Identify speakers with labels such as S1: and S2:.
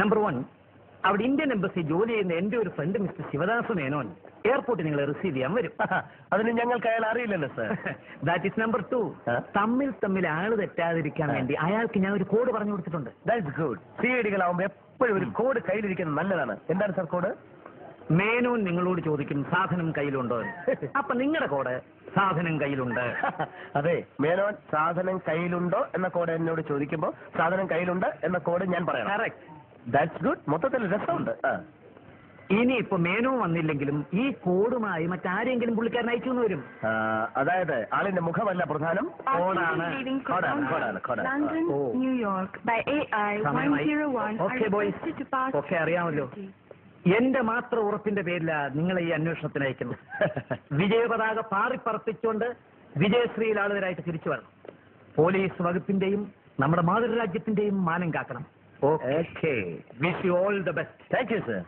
S1: Number 1, അവിടെ Indian embassy ജോലി ചെയ്യുന്ന എന്റെ ഒരു ഫ്രണ്ട് മിസ്റ്റർ ശിവദാസ മേനോൻ എയർപോർട്ടിൽ നിങ്ങളെ റിസീവ് ചെയ്യാൻ വരും.
S2: അതിന് ഞങ്ങൾക്ക് അയാൾ അറിയില്ലല്ലോ സർ.
S1: That is number 2. തമ്മിൽ ആള് തെറ്റാതിരിക്കാൻ വേണ്ടി അയാൾക്ക് ഞാൻ ഒരു കോഡ് പറഞ്ഞു കൊടുത്തിട്ടുണ്ട്.
S2: That's good. സിഐഡികളാവുമ്പോ എപ്പോഴും ഒരു കോഡ് കയ്യിലിരിക്കുന്നത് നല്ലതാണ്. എന്താണ് സർ കോഡ്?
S1: മേനോൻ നിങ്ങളോട് ചോദിക്കും സാധനം കയ്യിലുണ്ടോ എന്ന്. അപ്പൊ നിങ്ങളുടെ കോഡ് സാധനം കയ്യിലുണ്ട്.
S2: അതെ, മേനോൻ സാധനം കയ്യിലുണ്ടോ എന്ന കോഡ് എന്നോട് ചോദിക്കുമ്പോ സാധനം കയ്യിലുണ്ട് എന്ന കോഡ് ഞാൻ പറയണം.
S1: കറക്റ്റ്.
S2: That's good. മൊത്തത്തിൽ രസമുണ്ട്.
S1: ഇനി ഇപ്പൊ മേനോ വന്നില്ലെങ്കിലും ഈ കോഡുമായി മറ്റാരെങ്കിലും പുള്ളിക്കാരൻ അയച്ചു എന്ന് വരും.
S2: അതായത് ആളിന്റെ മുഖമല്ല പ്രധാനം, കോഡാണ്.
S3: London, New York by AI 101.
S1: Okay boys, ഒക്കെ അറിയാമല്ലോ. എന്റെ മാത്രം ഉറപ്പിന്റെ പേരില നിങ്ങളെ ഈ അന്വേഷണത്തിന് അയക്കുന്നു. വിജയപതാക പാറിപ്പറപ്പിച്ചുകൊണ്ട് വിജയശ്രീയിൽ ആളുകളായിട്ട് തിരിച്ചു വരണം. പോലീസ് വകുപ്പിന്റെയും നമ്മുടെ മാതൃരാജ്യത്തിന്റെയും മാനം കാക്കണം.
S2: Okay.
S1: Wish you all the best.
S2: Thank you, sir.